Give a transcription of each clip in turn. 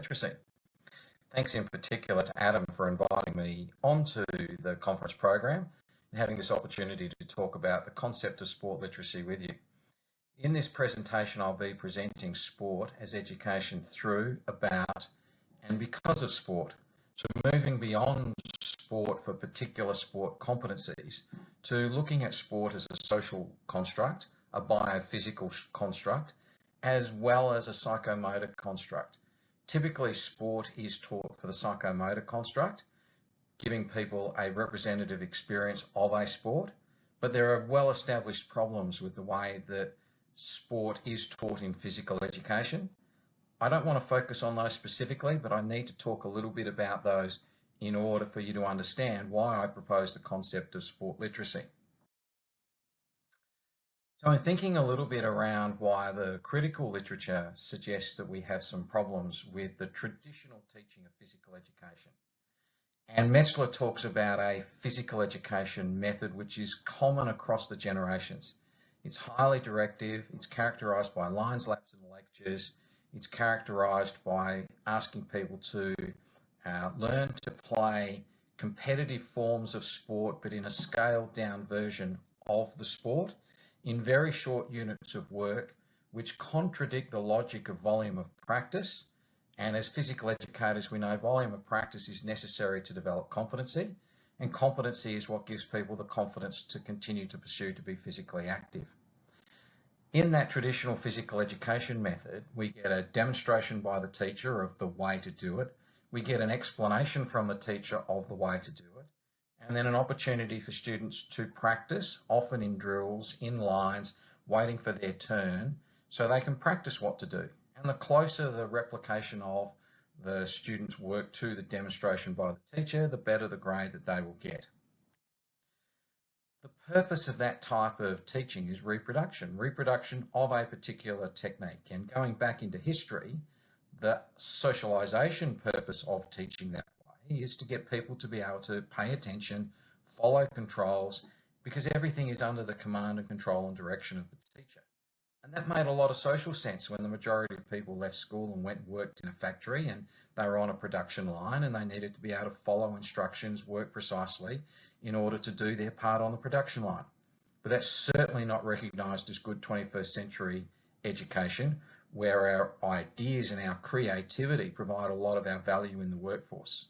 literacy. Thanks in particular to Adam for inviting me onto the conference program and having this opportunity to talk about the concept of sport literacy with you. In this presentation, I'll be presenting sport as education through, about, and because of sport. So moving beyond sport for particular sport competencies to looking at sport as a social construct, a biophysical construct, as well as a psychomotor construct. Typically, sport is taught for the psychomotor construct, giving people a representative experience of a sport, but there are well-established problems with the way that sport is taught in physical education. I don't want to focus on those specifically, but I need to talk a little bit about those in order for you to understand why I propose the concept of sport literacy. So I'm thinking a little bit around why the critical literature suggests that we have some problems with the traditional teaching of physical education. And Metzler talks about a physical education method which is common across the generations. It's highly directive, it's characterised by lines, laps and lectures, it's characterised by asking people to learn to play competitive forms of sport but in a scaled down version of the sport, in very short units of work which contradict the logic of volume of practice. And as physical educators, we know volume of practice is necessary to develop competency, and competency is what gives people the confidence to continue to pursue to be physically active. In that traditional physical education method, we get a demonstration by the teacher of the way to do it, we get an explanation from the teacher of the way to do it, and then an opportunity for students to practice, often in drills, in lines, waiting for their turn, so they can practice what to do. And the closer the replication of the student's work to the demonstration by the teacher, the better the grade that they will get. The purpose of that type of teaching is reproduction of a particular technique. And going back into history, the socialization purpose of teaching that is to get people to be able to pay attention, follow controls, because everything is under the command and control and direction of the teacher. And that made a lot of social sense when the majority of people left school and went and worked in a factory and they were on a production line and they needed to be able to follow instructions, work precisely in order to do their part on the production line. But that's certainly not recognised as good 21st century education, where our ideas and our creativity provide a lot of our value in the workforce.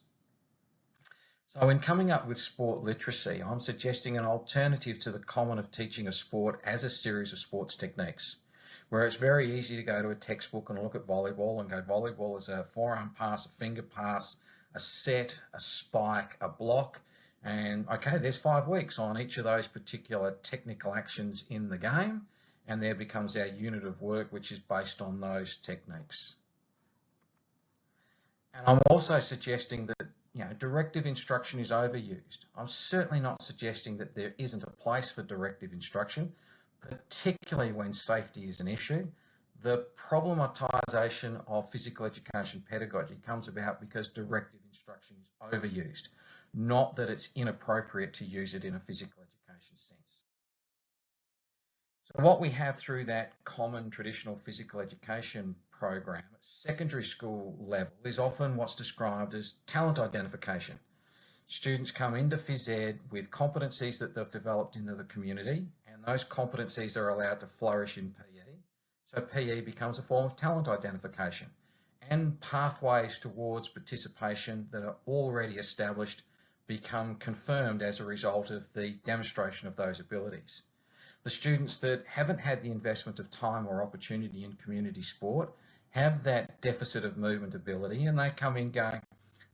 So in coming up with sport literacy, I'm suggesting an alternative to the common of teaching a sport as a series of sports techniques, where it's very easy to go to a textbook and look at volleyball and go, volleyball is a forearm pass, a finger pass, a set, a spike, a block, and okay, there's 5 weeks on each of those particular technical actions in the game, and there becomes our unit of work which is based on those techniques. And I'm also suggesting that directive instruction is overused. I'm certainly not suggesting that there isn't a place for directive instruction, particularly when safety is an issue. The problematisation of physical education pedagogy comes about because directive instruction is overused, not that it's inappropriate to use it in a physical education sense. So what we have through that common traditional physical education program at secondary school level is often what's described as talent identification. Students come into phys ed with competencies that they've developed into the community, and those competencies are allowed to flourish in PE. So PE becomes a form of talent identification, and pathways towards participation that are already established become confirmed as a result of the demonstration of those abilities. The students that haven't had the investment of time or opportunity in community sport have that deficit of movement ability, and they come in going,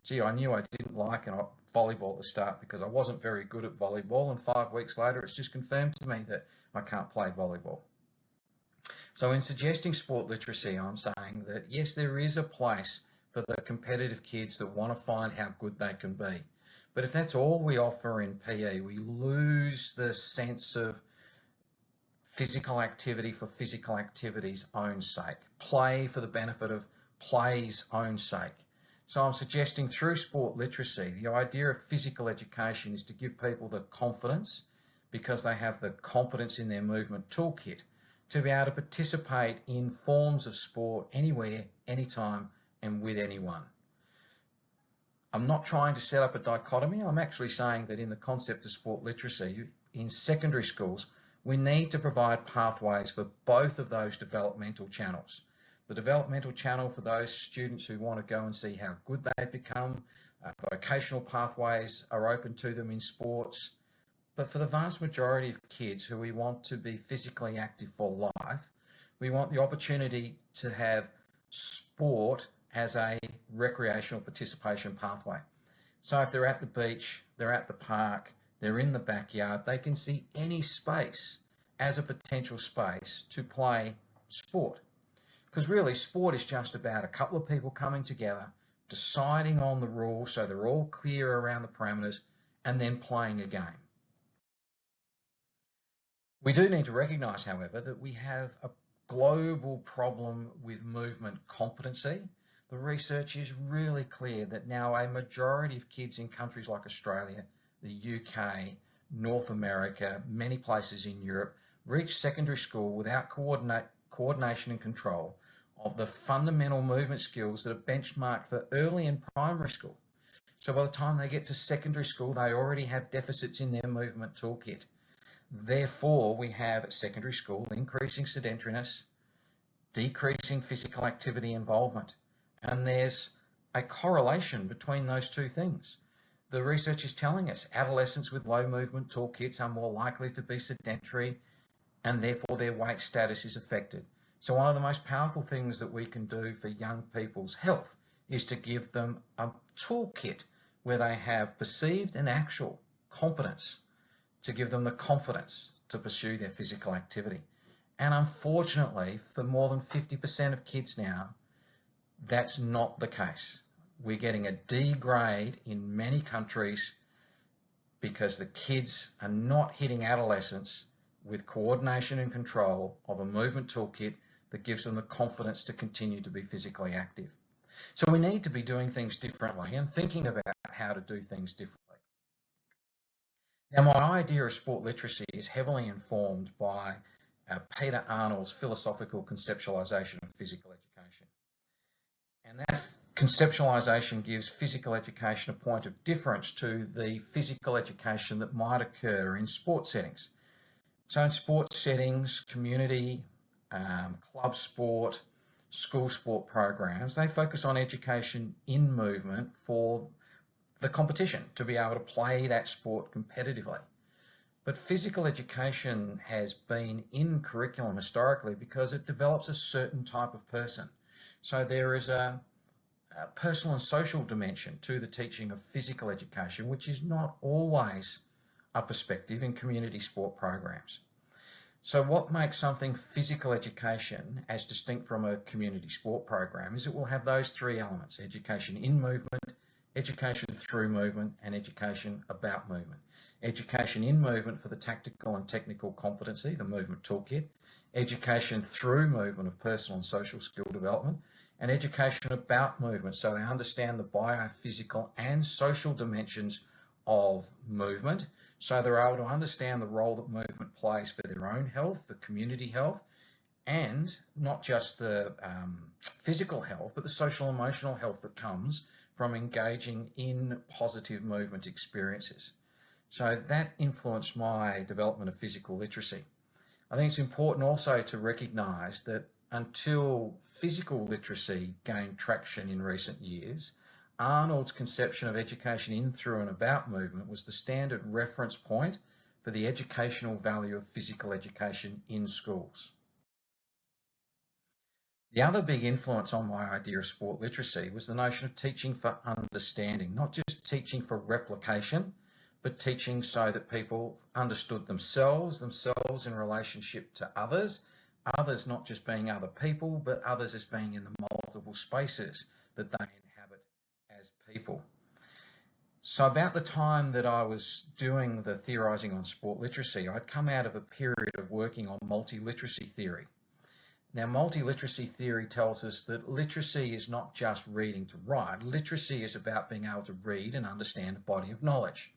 gee, I knew I didn't like volleyball at the start because I wasn't very good at volleyball, and 5 weeks later it's just confirmed to me that I can't play volleyball. So in suggesting sport literacy, I'm saying that yes, there is a place for the competitive kids that want to find how good they can be. But if that's all we offer in PE, we lose the sense of physical activity for physical activity's own sake, play for the benefit of play's own sake. So I'm suggesting through sport literacy, the idea of physical education is to give people the confidence, because they have the competence in their movement toolkit, to be able to participate in forms of sport anywhere, anytime, and with anyone. I'm not trying to set up a dichotomy. I'm actually saying that in the concept of sport literacy, in secondary schools, we need to provide pathways for both of those developmental channels. The developmental channel for those students who want to go and see how good they've become, vocational pathways are open to them in sports. But for the vast majority of kids who we want to be physically active for life, we want the opportunity to have sport as a recreational participation pathway. So if they're at the beach, they're at the park, they're in the backyard, they can see any space as a potential space to play sport. Because really, sport is just about a couple of people coming together, deciding on the rules so they're all clear around the parameters, and then playing a game. We do need to recognise, however, that we have a global problem with movement competency. The research is really clear that now a majority of kids in countries like Australia, the UK, North America, many places in Europe, reach secondary school without coordination and control of the fundamental movement skills that are benchmarked for early and primary school. So by the time they get to secondary school, they already have deficits in their movement toolkit. Therefore, we have at secondary school increasing sedentariness, decreasing physical activity involvement. And there's a correlation between those two things. The research is telling us adolescents with low movement toolkits are more likely to be sedentary, and therefore their weight status is affected. So one of the most powerful things that we can do for young people's health is to give them a toolkit where they have perceived and actual competence, to give them the confidence to pursue their physical activity. And unfortunately, for more than 50% of kids now, that's not the case. We're getting a D grade in many countries because the kids are not hitting adolescence with coordination and control of a movement toolkit that gives them the confidence to continue to be physically active. So we need to be doing things differently and thinking about how to do things differently. Now, my idea of sport literacy is heavily informed by Peter Arnold's philosophical conceptualization of physical education. And that conceptualization gives physical education a point of difference to the physical education that might occur in sport settings. So in sports settings, community, club sport, school sport programs, they focus on education in movement for the competition, to be able to play that sport competitively. But physical education has been in curriculum historically because it develops a certain type of person. So there is a personal and social dimension to the teaching of physical education, which is not always a perspective in community sport programs. So what makes something physical education as distinct from a community sport program is it will have those three elements: education in movement, education through movement, and education about movement. Education in movement for the tactical and technical competency, the movement toolkit, education through movement of personal and social skill development, and education about movement, so they understand the biophysical and social dimensions of movement, so they're able to understand the role that movement plays for their own health, for community health, and not just the physical health, but the social and emotional health that comes from engaging in positive movement experiences. So that influenced my development of physical literacy. I think it's important also to recognise that until physical literacy gained traction in recent years, Arnold's conception of education in, through and about movement was the standard reference point for the educational value of physical education in schools. The other big influence on my idea of sport literacy was the notion of teaching for understanding, not just teaching for replication, but teaching so that people understood themselves in relationship to others not just being other people, but others as being in the multiple spaces that they inhabit as people. So about the time that I was doing the theorising on sport literacy, I'd come out of a period of working on multiliteracy theory. Now, multiliteracy theory tells us that literacy is not just reading to write. Literacy is about being able to read and understand a body of knowledge.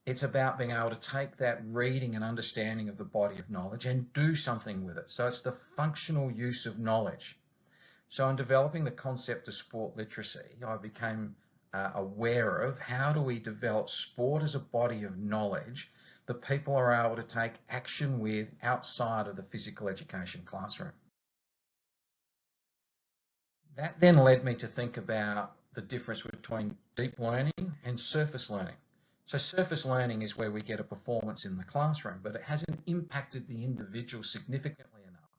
It's about being able to take that reading and understanding of the body of knowledge and do something with it. So it's the functional use of knowledge. So in developing the concept of sport literacy, I became aware of how do we develop sport as a body of knowledge that people are able to take action with outside of the physical education classroom. That then led me to think about the difference between deep learning and surface learning. So surface learning is where we get a performance in the classroom, but it hasn't impacted the individual significantly enough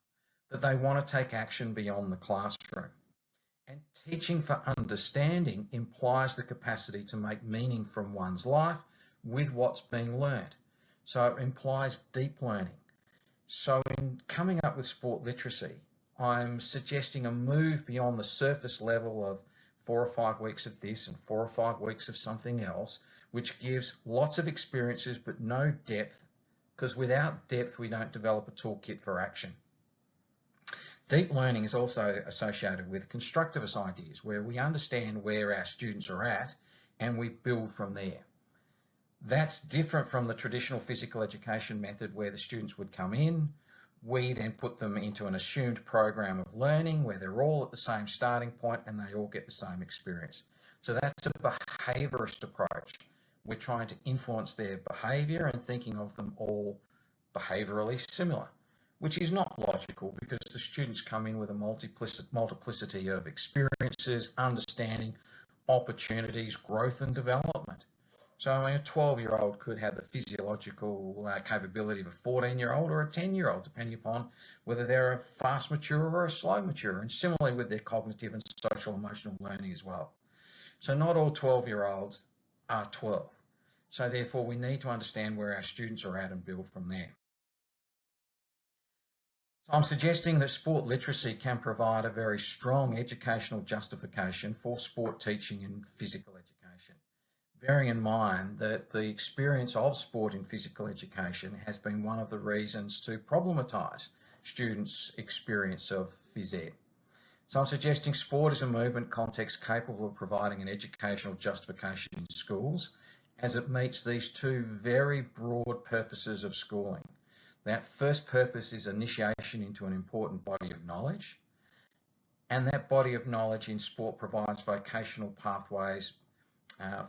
that they want to take action beyond the classroom. And teaching for understanding implies the capacity to make meaning from one's life with what's being learned. So it implies deep learning. So in coming up with sport literacy, I'm suggesting a move beyond the surface level of 4 or 5 weeks of this and 4 or 5 weeks of something else, which gives lots of experiences but no depth, because without depth we don't develop a toolkit for action. Deep learning is also associated with constructivist ideas, where we understand where our students are at and we build from there. That's different from the traditional physical education method where the students would come in, we then put them into an assumed program of learning where they're all at the same starting point and they all get the same experience. So that's a behaviourist approach. We're trying to influence their behaviour and thinking of them all behaviourally similar, which is not logical because the students come in with a multiplicity of experiences, understanding, opportunities, growth and development. So I mean, a 12-year-old could have the physiological capability of a 14-year-old or a 10-year-old, depending upon whether they're a fast mature or a slow mature, and similarly with their cognitive and social emotional learning as well. So not all 12-year-olds are 12. So therefore we need to understand where our students are at and build from there. So I'm suggesting that sport literacy can provide a very strong educational justification for sport teaching and physical education, bearing in mind that the experience of sport in physical education has been one of the reasons to problematise students' experience of phys ed. So I'm suggesting sport is a movement context capable of providing an educational justification in schools as it meets these two very broad purposes of schooling. That first purpose is initiation into an important body of knowledge, and that body of knowledge in sport provides vocational pathways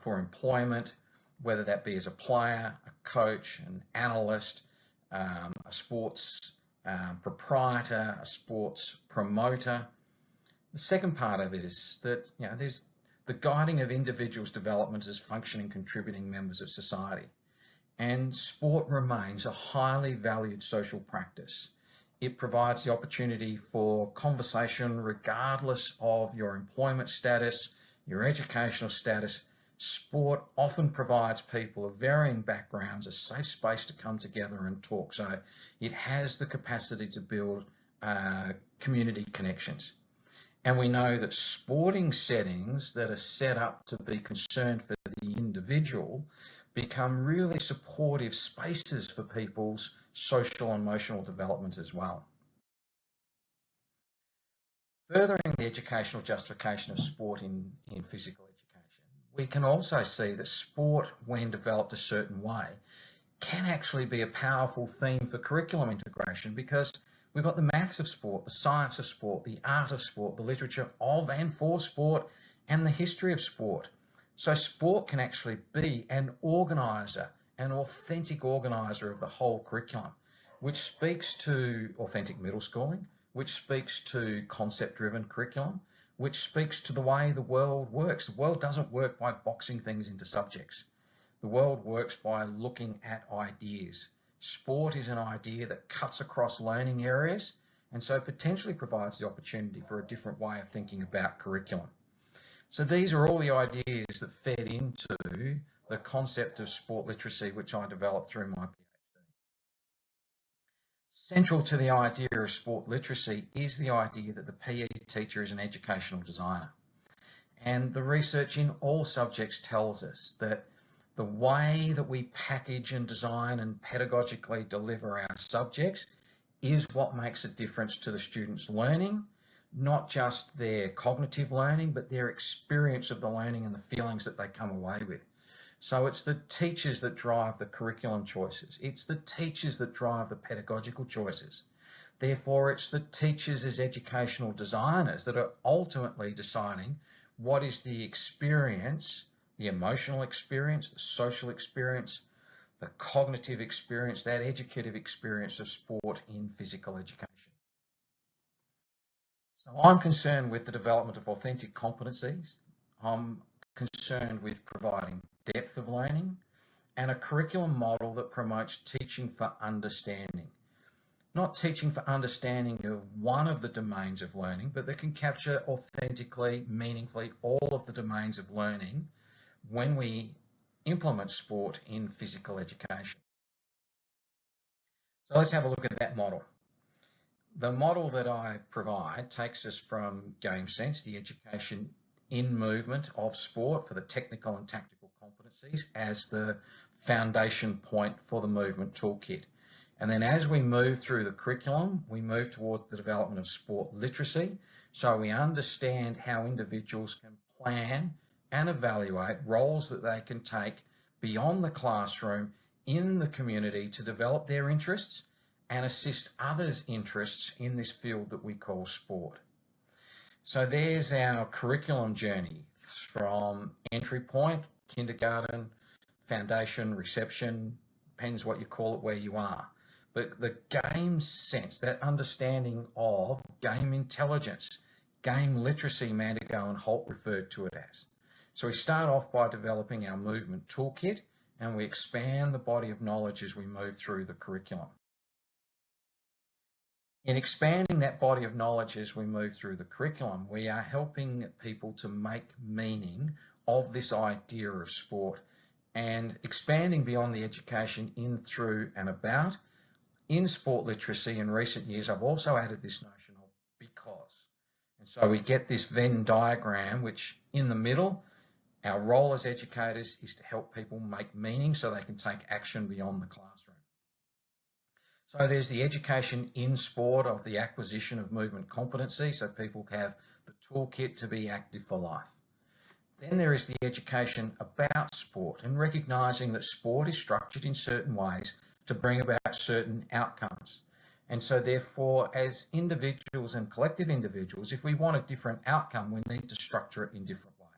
for employment, whether that be as a player, a coach, an analyst, a sports proprietor, a sports promoter. The second part of it is that there's the guiding of individuals' development as functioning, contributing members of society. And sport remains a highly valued social practice. It provides the opportunity for conversation regardless of your employment status, your educational status. Sport often provides people of varying backgrounds a safe space to come together and talk. So it has the capacity to build community connections. And we know that sporting settings that are set up to be concerned for the individual become really supportive spaces for people's social and emotional development as well. Furthering the educational justification of sport in physical education, we can also see that sport, when developed a certain way, can actually be a powerful theme for curriculum integration, because we've got the maths of sport, the science of sport, the art of sport, the literature of and for sport, and the history of sport. So sport can actually be an organiser, an authentic organiser of the whole curriculum, which speaks to authentic middle schooling, which speaks to concept-driven curriculum, which speaks to the way the world works. The world doesn't work by boxing things into subjects. The world works by looking at ideas. Sport is an idea that cuts across learning areas and so potentially provides the opportunity for a different way of thinking about curriculum. So these are all the ideas that fed into the concept of sport literacy, which I developed through my PhD. Central to the idea of sport literacy is the idea that the PE teacher is an educational designer. And the research in all subjects tells us that the way that we package and design and pedagogically deliver our subjects is what makes a difference to the students' learning, not just their cognitive learning, but their experience of the learning and the feelings that they come away with. So it's the teachers that drive the curriculum choices. It's the teachers that drive the pedagogical choices. Therefore, it's the teachers as educational designers that are ultimately deciding what is the experience, the emotional experience, the social experience, the cognitive experience, that educative experience of sport in physical education. So I'm concerned with the development of authentic competencies. I'm concerned with providing depth of learning and a curriculum model that promotes teaching for understanding. Not teaching for understanding of one of the domains of learning, but that can capture authentically, meaningfully all of the domains of learning when we implement sport in physical education. So let's have a look at that model. The model that I provide takes us from GameSense, the education in movement of sport for the technical and tactical competencies, as the foundation point for the movement toolkit. And then as we move through the curriculum, we move toward the development of sport literacy. So we understand how individuals can plan and evaluate roles that they can take beyond the classroom in the community to develop their interests and assist others' interests in this field that we call sport. So there's our curriculum journey from entry point, kindergarten, foundation, reception, depends what you call it where you are. But the game sense, that understanding of game intelligence, game literacy, Mandigo and Holt referred to it as. So we start off by developing our movement toolkit and we expand the body of knowledge as we move through the curriculum. In expanding that body of knowledge as we move through the curriculum, we are helping people to make meaning of this idea of sport and expanding beyond the education in, through and about. In sport literacy in recent years, I've also added this notion of because. And so we get this Venn diagram, which in the middle, our role as educators is to help people make meaning so they can take action beyond the classroom. So there's the education in sport of the acquisition of movement competency, so people have the toolkit to be active for life. Then there is the education about sport and recognising that sport is structured in certain ways to bring about certain outcomes. And so therefore, as individuals and collective individuals, if we want a different outcome, we need to structure it in different ways.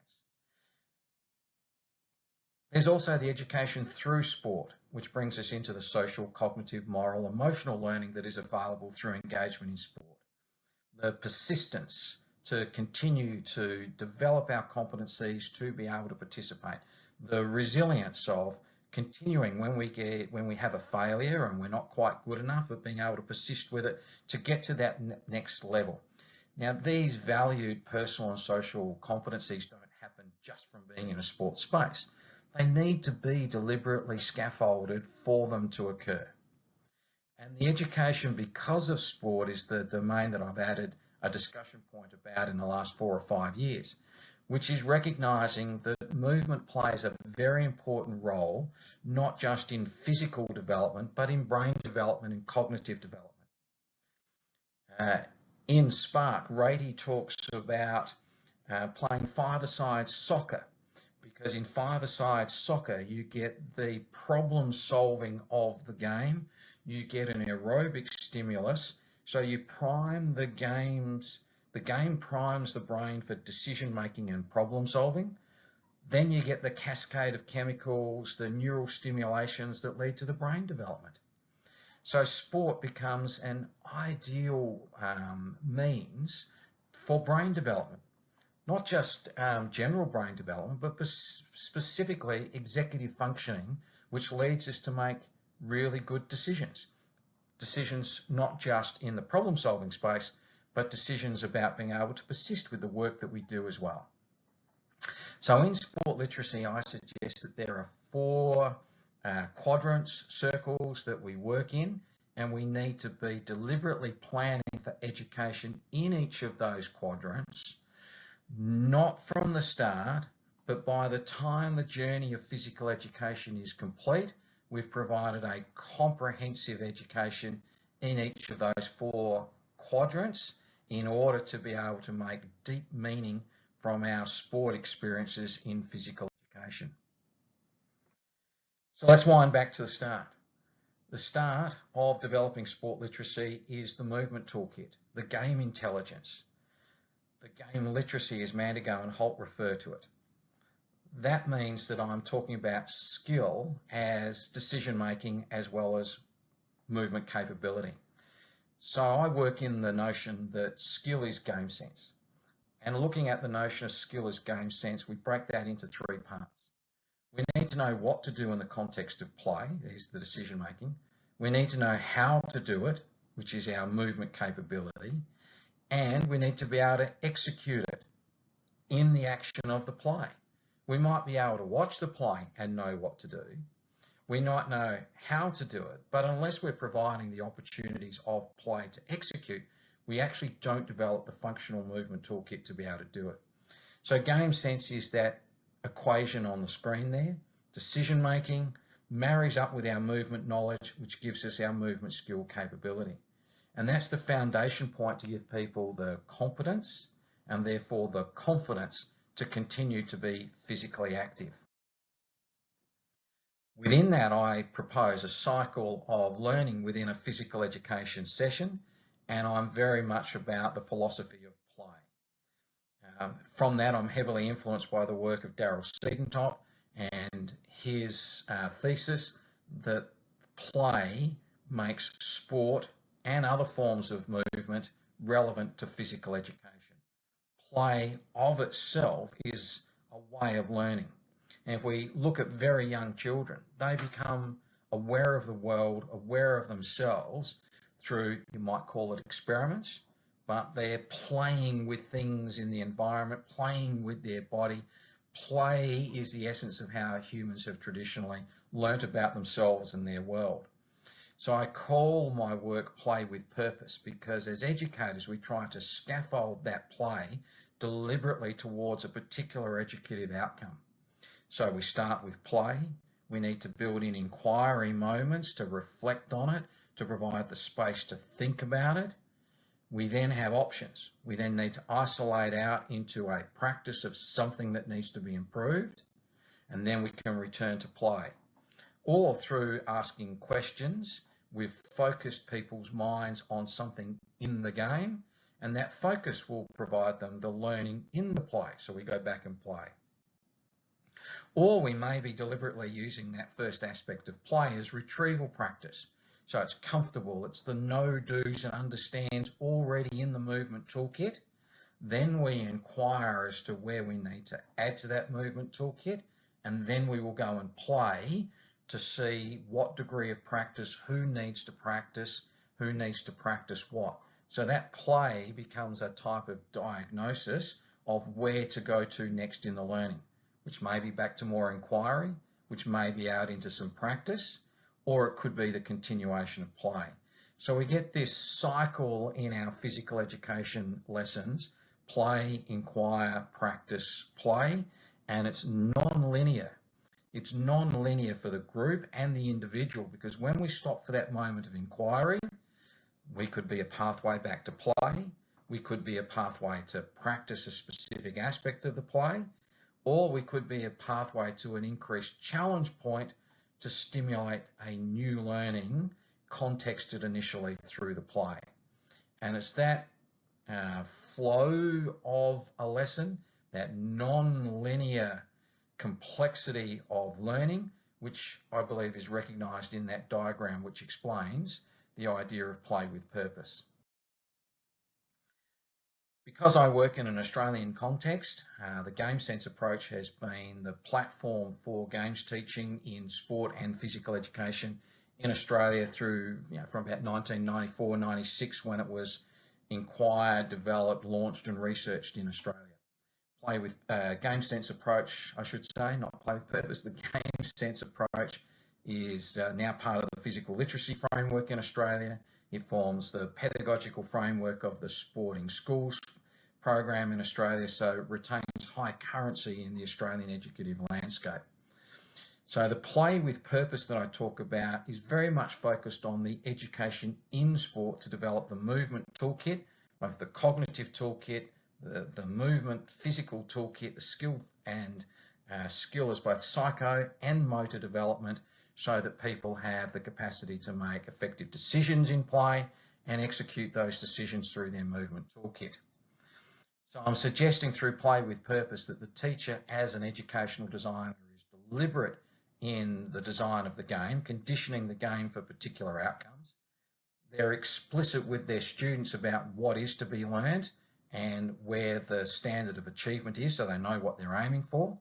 There's also the education through sport, which brings us into the social, cognitive, moral, emotional learning that is available through engagement in sport. The persistence to continue to develop our competencies to be able to participate. The resilience of continuing when we have a failure and we're not quite good enough, but being able to persist with it to get to that next level. Now, these valued personal and social competencies don't happen just from being in a sports space. They need to be deliberately scaffolded for them to occur. And the education because of sport is the domain that I've added a discussion point about in the last 4 or 5 years, which is recognising that movement plays a very important role, not just in physical development, but in brain development and cognitive development. In Spark, Rady talks about playing five-a-side soccer, because in five-a-side soccer, you get the problem solving of the game, you get an aerobic stimulus, so you prime the game primes the brain for decision making and problem solving. Then you get the cascade of chemicals, the neural stimulations that lead to the brain development. So sport becomes an ideal means for brain development. Not just general brain development, but specifically executive functioning, which leads us to make really good decisions. Decisions not just in the problem-solving space, but decisions about being able to persist with the work that we do as well. So in sport literacy, I suggest that there are 4 quadrants, circles that we work in, and we need to be deliberately planning for education in each of those quadrants, not from the start, but by the time the journey of physical education is complete, we've provided a comprehensive education in each of those 4 quadrants in order to be able to make deep meaning from our sport experiences in physical education. So let's wind back to the start. The start of developing sport literacy is the movement toolkit, the game intelligence. The game literacy, as Mandigo and Holt refer to it. That means that I'm talking about skill as decision making as well as movement capability. So I work in the notion that skill is game sense. And looking at the notion of skill as game sense, we break that into three parts. We need to know what to do in the context of play, there's the decision making. We need to know how to do it, which is our movement capability. And we need to be able to execute it in the action of the play. We might be able to watch the play and know what to do. We might know how to do it, but unless we're providing the opportunities of play to execute, we actually don't develop the functional movement toolkit to be able to do it. So game sense is that equation on the screen there. Decision making marries up with our movement knowledge, which gives us our movement skill capability. And that's the foundation point to give people the competence and therefore the confidence to continue to be physically active. Within that, I propose a cycle of learning within a physical education session, and I'm very much about the philosophy of play. From that, I'm heavily influenced by the work of Darryl Siedentop and his thesis that play makes sport and other forms of movement relevant to physical education. Play of itself is a way of learning. And if we look at very young children, they become aware of the world, aware of themselves through, you might call it experiments, but they're playing with things in the environment, playing with their body. Play is the essence of how humans have traditionally learnt about themselves and their world. So I call my work Play with Purpose because as educators, we try to scaffold that play deliberately towards a particular educative outcome. So we start with play. We need to build in inquiry moments to reflect on it, to provide the space to think about it. We then have options. We then need to isolate out into a practice of something that needs to be improved, and then we can return to play. Or through asking questions, we've focused people's minds on something in the game, and that focus will provide them the learning in the play. So we go back and play. Or we may be deliberately using that first aspect of play as retrieval practice. So it's comfortable, it's the know, do's and understands already in the movement toolkit. Then we inquire as to where we need to add to that movement toolkit, and then we will go and play to see what degree of practice, who needs to practice what. So that play becomes a type of diagnosis of where to go to next in the learning, which may be back to more inquiry, which may be out into some practice, or it could be the continuation of play. So we get this cycle in our physical education lessons: play, inquire, practice, play, and it's non-linear. It's non-linear for the group and the individual, because when we stop for that moment of inquiry, we could be a pathway back to play, we could be a pathway to practice a specific aspect of the play, or we could be a pathway to an increased challenge point to stimulate a new learning contexted initially through the play. And it's that flow of a lesson, that non-linear complexity of learning, which I believe is recognised in that diagram which explains the idea of play with purpose. Because I work in an Australian context, the Game Sense approach has been the platform for games teaching in sport and physical education in Australia through, from about 1994-96 when it was inquired, developed, launched and researched in Australia. Play with Game Sense approach, I should say, not Play with Purpose. The Game Sense approach is now part of the physical literacy framework in Australia. It forms the pedagogical framework of the Sporting Schools program in Australia, so it retains high currency in the Australian educative landscape. So the Play with Purpose that I talk about is very much focused on the education in sport to develop the movement toolkit, both the cognitive toolkit, the movement physical toolkit, the skill and skill as both psycho and motor development so that people have the capacity to make effective decisions in play and execute those decisions through their movement toolkit. So I'm suggesting through Play with Purpose that the teacher as an educational designer is deliberate in the design of the game, conditioning the game for particular outcomes. They're explicit with their students about what is to be learned and where the standard of achievement is, so they know what they're aiming for.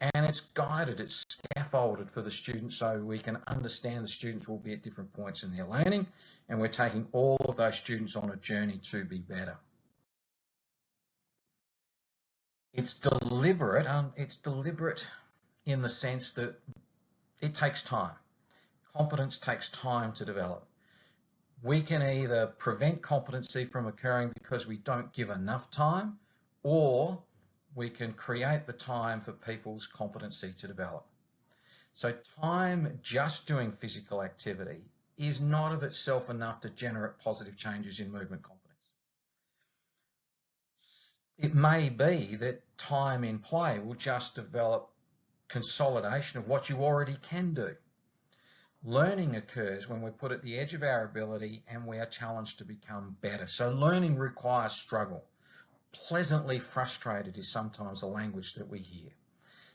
And it's guided, it's scaffolded for the students so we can understand the students will be at different points in their learning, and we're taking all of those students on a journey to be better. It's deliberate in the sense that it takes time. Competence takes time to develop. We can either prevent competency from occurring because we don't give enough time, or we can create the time for people's competency to develop. So time just doing physical activity is not of itself enough to generate positive changes in movement competence. It may be that time in play will just develop consolidation of what you already can do. Learning occurs when we're put at the edge of our ability and we are challenged to become better. So learning requires struggle. Pleasantly frustrated is sometimes the language that we hear.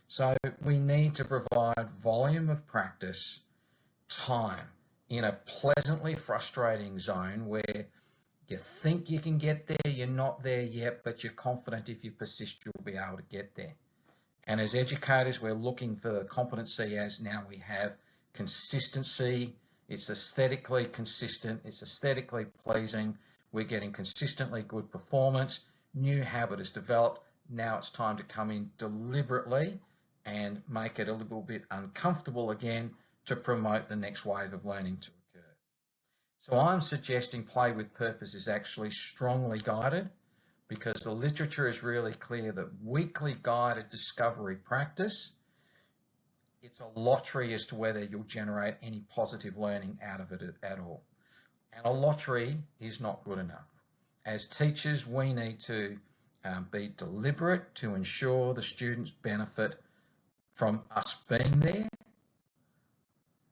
So we need to provide volume of practice, time, in a pleasantly frustrating zone where you think you can get there, you're not there yet, but you're confident if you persist, you'll be able to get there. And as educators, we're looking for competency as now we have consistency. It's aesthetically consistent, it's aesthetically pleasing, we're getting consistently good performance, new habit is developed. Now it's time to come in deliberately and make it a little bit uncomfortable again to promote the next wave of learning to occur. So I'm suggesting Play with Purpose is actually strongly guided, because the literature is really clear that weekly guided discovery practice, it's a lottery as to whether you'll generate any positive learning out of it at all. And a lottery is not good enough. As teachers, we need to be deliberate to ensure the students benefit from us being there,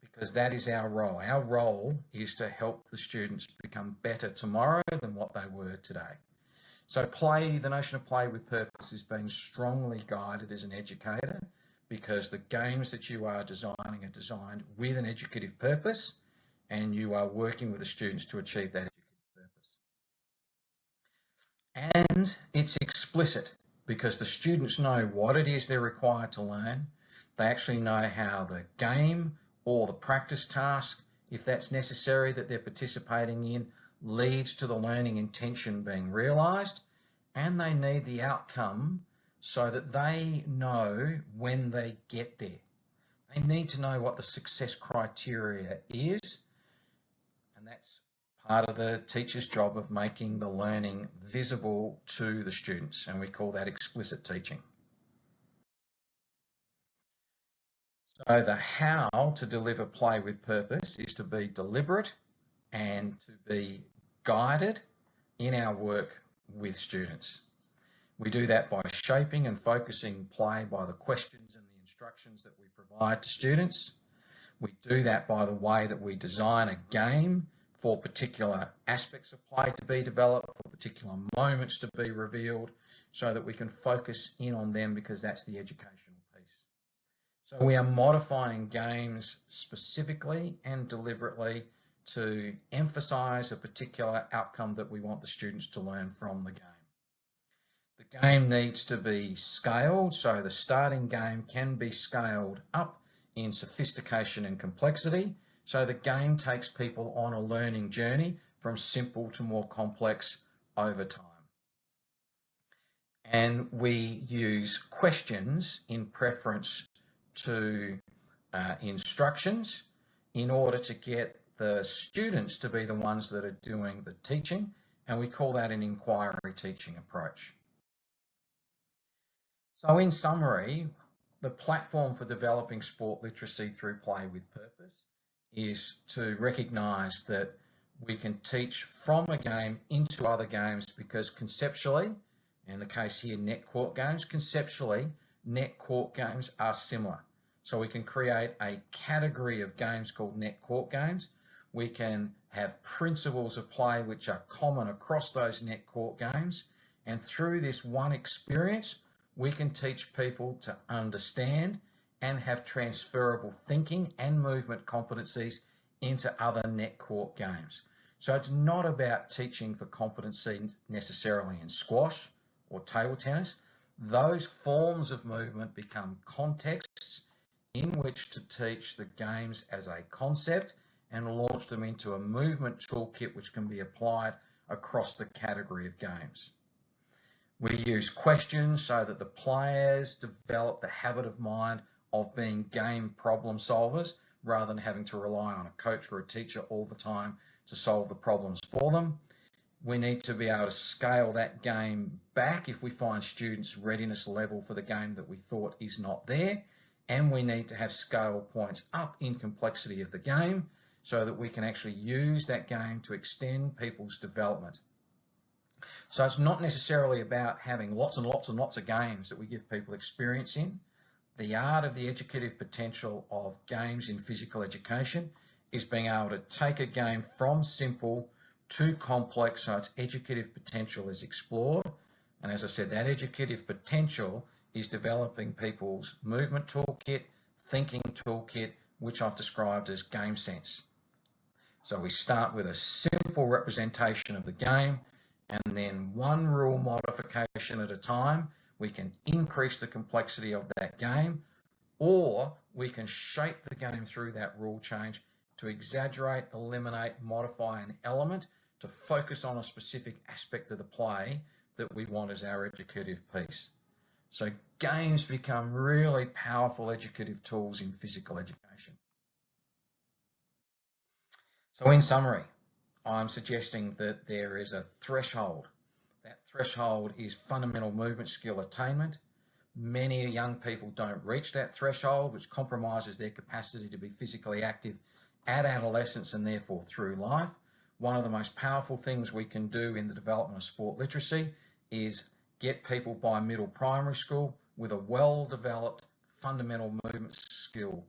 because that is our role. Our role is to help the students become better tomorrow than what they were today. So the notion of Play with Purpose is being strongly guided as an educator, because the games that you are designing are designed with an educative purpose, and you are working with the students to achieve that educative purpose. And it's explicit, because the students know what it is they're required to learn. They actually know how the game or the practice task, if that's necessary, that they're participating in, leads to the learning intention being realised, and they need the outcome so that they know when they get there. They need to know what the success criteria is, and that's part of the teacher's job of making the learning visible to the students, and we call that explicit teaching. So the how to deliver Play with Purpose is to be deliberate and to be guided in our work with students. We do that by shaping and focusing play by the questions and the instructions that we provide to students. We do that by the way that we design a game for particular aspects of play to be developed, for particular moments to be revealed, so that we can focus in on them, because that's the educational piece. So we are modifying games specifically and deliberately to emphasise a particular outcome that we want the students to learn from the game. The game needs to be scaled, so the starting game can be scaled up in sophistication and complexity, so the game takes people on a learning journey from simple to more complex over time. And we use questions in preference to instructions in order to get the students to be the ones that are doing the teaching, and we call that an inquiry teaching approach. So in summary, the platform for developing sport literacy through Play with Purpose is to recognise that we can teach from a game into other games, because conceptually, in the case here net court games, conceptually net court games are similar. So we can create a category of games called net court games. We can have principles of play which are common across those net court games. And through this one experience, we can teach people to understand and have transferable thinking and movement competencies into other net court games. So it's not about teaching for competency necessarily in squash or table tennis. Those forms of movement become contexts in which to teach the games as a concept and launch them into a movement toolkit which can be applied across the category of games. We use questions so that the players develop the habit of mind of being game problem solvers rather than having to rely on a coach or a teacher all the time to solve the problems for them. We need to be able to scale that game back if we find students' readiness level for the game that we thought is not there. And we need to have scale points up in complexity of the game so that we can actually use that game to extend people's development. So it's not necessarily about having lots and lots and lots of games that we give people experience in. The art of the educative potential of games in physical education is being able to take a game from simple to complex so its educative potential is explored. And as I said, that educative potential is developing people's movement toolkit, thinking toolkit, which I've described as game sense. So we start with a simple representation of the game, and then one rule modification at a time. We can increase the complexity of that game, or we can shape the game through that rule change to exaggerate, eliminate, modify an element to focus on a specific aspect of the play that we want as our educative piece. So games become really powerful educative tools in physical education. So in summary, I'm suggesting that there is a threshold. That threshold is fundamental movement skill attainment. Many young people don't reach that threshold, which compromises their capacity to be physically active at adolescence and therefore through life. One of the most powerful things we can do in the development of sport literacy is get people by middle primary school with a well-developed fundamental movement skill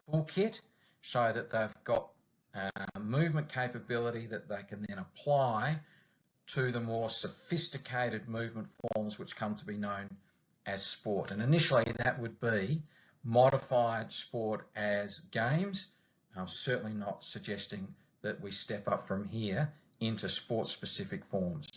toolkit so that they've got movement capability that they can then apply to the more sophisticated movement forms which come to be known as sport. And initially that would be modified sport as games. I'm certainly not suggesting that we step up from here into sport-specific forms.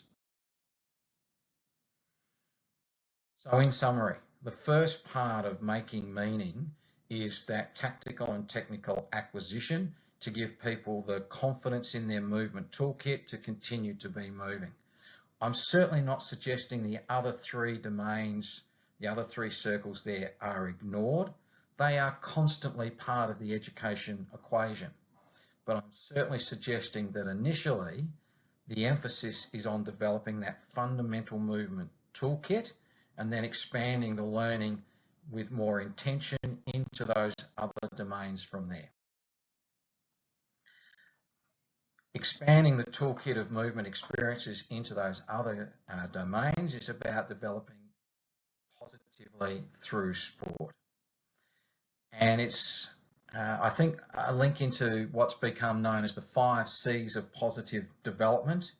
So in summary, the first part of making meaning is that tactical and technical acquisition to give people the confidence in their movement toolkit to continue to be moving. I'm certainly not suggesting the other three domains, the other three circles there are ignored. They are constantly part of the education equation. But I'm certainly suggesting that initially the emphasis is on developing that fundamental movement toolkit and then expanding the learning with more intention into those other domains from there. Expanding the toolkit of movement experiences into those other domains is about developing positively through sport. And it's, I think, a link into what's become known as the 5 C's of positive development.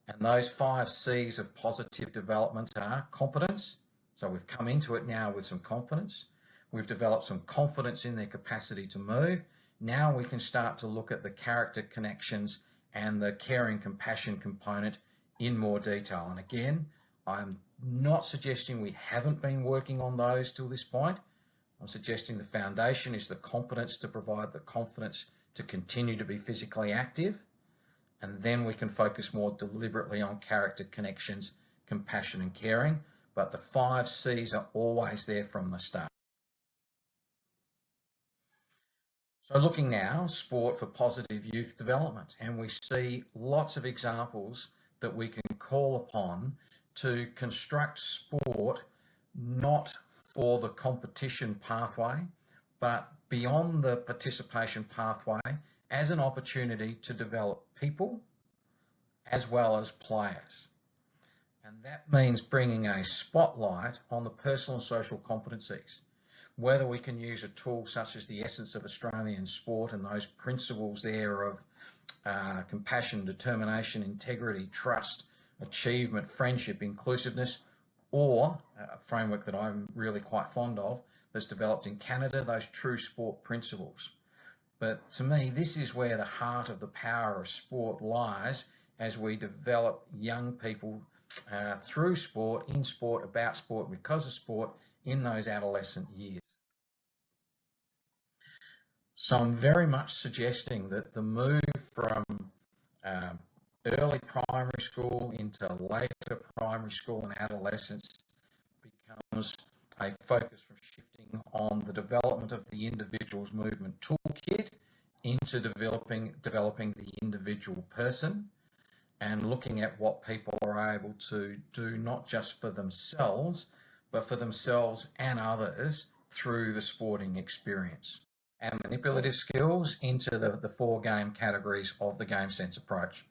And those 5 C's of positive development are competence. So we've come into it now with some confidence. We've developed some confidence in their capacity to move. Now we can start to look at the character connections and the caring compassion component in more detail. And again, I'm not suggesting we haven't been working on those till this point. I'm suggesting the foundation is the competence to provide the confidence to continue to be physically active. And then we can focus more deliberately on character connections, compassion and caring. But the 5 C's are always there from the start. So looking now, sport for positive youth development, and we see lots of examples that we can call upon to construct sport not for the competition pathway, but beyond the participation pathway as an opportunity to develop people as well as players. And that means bringing a spotlight on the personal and social competencies. whether we can use a tool such as the Essence of Australian Sport and those principles there of compassion, determination, integrity, trust, achievement, friendship, inclusiveness, or a framework that I'm really quite fond of that's developed in Canada, those true sport principles. But to me, this is where the heart of the power of sport lies as we develop young people through sport, in sport, about sport, because of sport, in those adolescent years. So I'm very much suggesting that the move from early primary school into later primary school and adolescence becomes a focus from shifting on the development of the individual's movement toolkit into developing the individual person and looking at what people are able to do not just for themselves, but for themselves and others through the sporting experience. And manipulative skills into the 4 game categories of the Game Sense approach.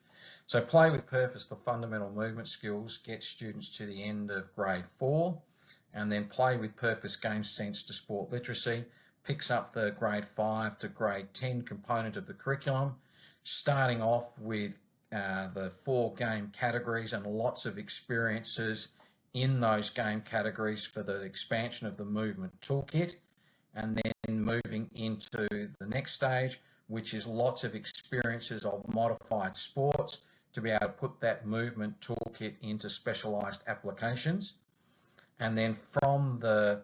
So play with purpose for fundamental movement skills gets students to the end of grade 4, and then play with purpose Game Sense to sport literacy picks up the grade 5 to grade 10 component of the curriculum, starting off with the 4 game categories and lots of experiences in those game categories for the expansion of the movement toolkit, and then moving into the next stage, which is lots of experiences of modified sports to be able to put that movement toolkit into specialised applications. And then from the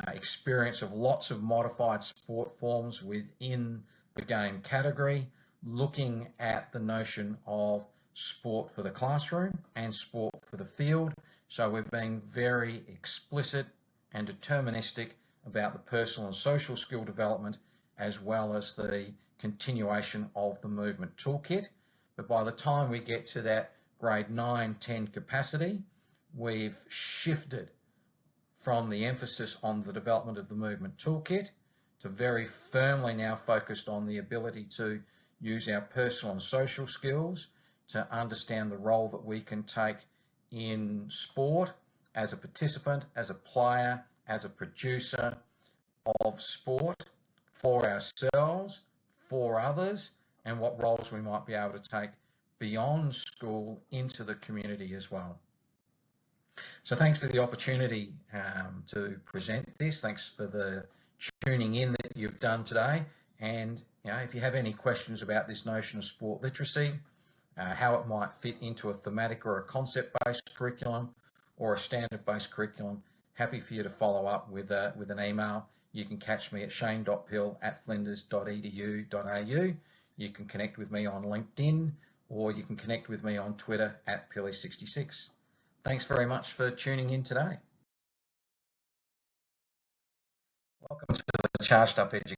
experience of lots of modified sport forms within the game category, looking at the notion of sport for the classroom and sport for the field. So we're being very explicit and deterministic about the personal and social skill development, as well as the continuation of the movement toolkit. But by the time we get to that grade 9, 10 capacity, we've shifted from the emphasis on the development of the movement toolkit to very firmly now focused on the ability to use our personal and social skills to understand the role that we can take in sport as a participant, as a player, as a producer of sport for ourselves, for others, and what roles we might be able to take beyond school into the community as well. So thanks for the opportunity to present this. Thanks for the tuning in that you've done today. And if you have any questions about this notion of sport literacy, how it might fit into a thematic or a concept-based curriculum or a standard-based curriculum, happy for you to follow up with an email. You can catch me at shane.pill@flinders.edu.au. You can connect with me on LinkedIn, or you can connect with me on Twitter at Pilly66. Thanks very much for tuning in today. Welcome to the Charged Up Education.